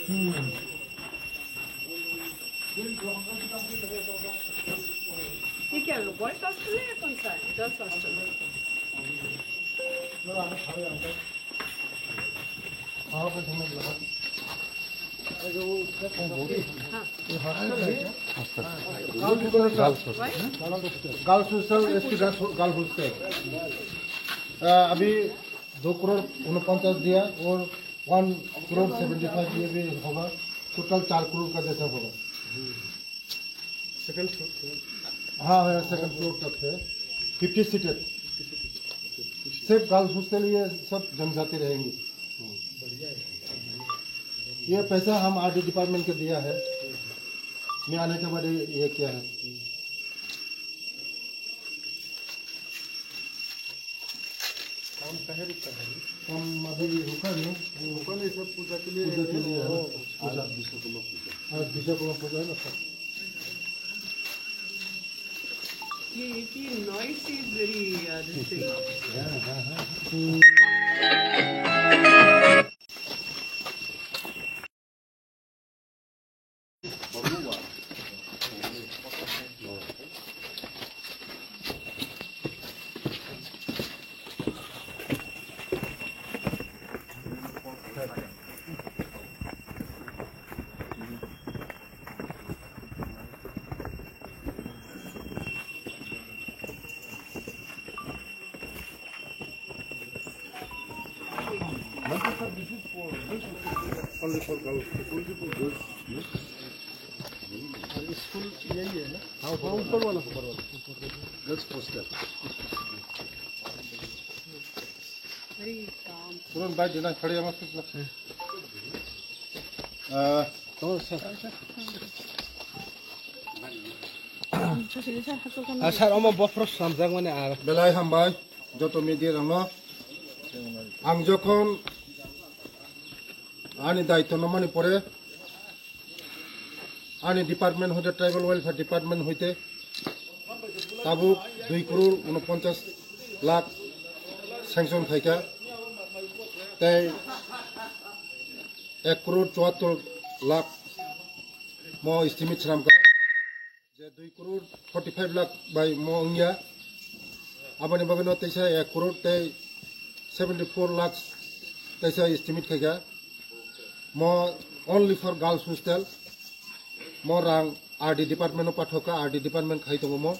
ये क्या boys hostel है या कौन सा है? गर्ल्स हॉस्टल है। अभी 2,49,00,000 दिया और 1,75,00,000 ये भी होगा, टोटल 4 करोड़ का जैसा होगा। सेकंड फ्लोर, हाँ है, सेकंड फ्लोर तक है। 50 सीटेड, सिर्फ गर्ल्स हॉस्टल ये सब जनजाति रहेंगे। ये पैसा हम आरडी डिपार्टमेंट को दिया है, मैं आने के बाद ये क्या है। हम अभी रुका नहीं सब पूजा के लिए है। पूजा विश्वकर्मा पूजा है ना सब। ये की noise is very Only for girls. School यही है ना? हाँ, ऊपर वाला गर्ल्स हॉस्टल। तुरंत बैठ देना, खड़े हम Asal omong bofros samjang mana arah. Belai hambai, joto media ramo. Ang jokon ani daito nomani pore. Ani department hoite tribal welfare department hoite. Tabu 2,49,00,000 sanction thaika. Tai 1,74,00,000 mo estimate ramka. 2,45,00,000 by Mongia. Abani Babano Tesa, 1,74,00,000 Tesa estimate Kaga. More only for girls hostel. More rang RD department of Patoka, RD department Kaitomo.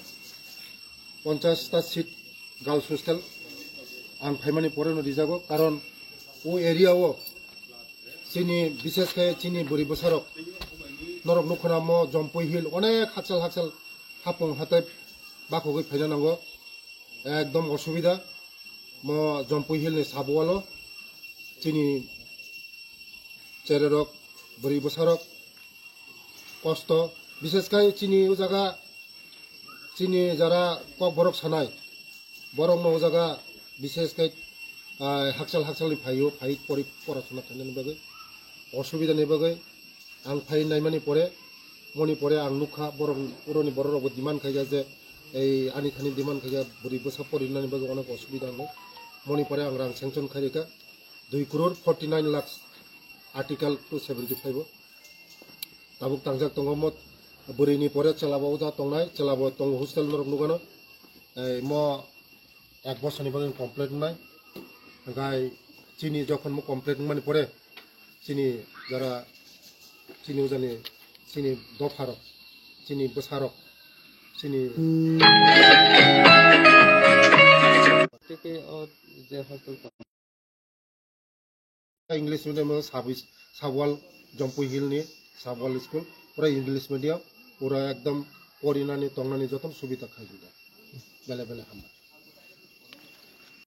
50 seat girls hostel. And Pimani Porano Dizago, Karon, O area O. Chini, Biseska, Chini, Buribosarok. Norok Nukanamo, Jompo Hill, অনেক হাকসাল হাকসাল হাপং হাতে বাকোকে ফেজানাঙ্গো একদম অসুবিধা ম জম্পু hill নি সাবওয়ালো চিনি চেরেরক বরি বসারক কষ্ট বিশেষ করে চিনি ও জায়গা চিনি যারা কক বরক সানাই বরং ও জায়গা বিশেষ করে হাকসাল হাকসাল ফাইও ফাই পরি পড়াশোনা খানের বাগে অসুবিধা নেই বাগে आं फाइन नायमानि परे मनि परे आं नुखा बर'नि बर'रावबो डिमान्ड खायगा जे এই आनि खानि डिमान्ड खायगा बुरि बोसा परिनानि बागै अनेक असुबिदा दं मनि परे आं रां सेंक्शन खायगा 2,49,00,000 आर्टिकल 275 ताबुक तांजाक दंगमत बुरिनि परे चलाबाव जा दंनाय चलाबो दं हस्टेल नरक नुगानो म एक बसरनि बागै कमप्लिट नाय गाय चिनि जखन म कमप्लिट मानि परे चिनि Zara Sini ujani, sini dofarok, sini besarok, sini. English medium sabwal jompu hill ni sabwal school, pura English medium, pura ekdom korinani tongnani jotom subita khai juga, bela bela hamba.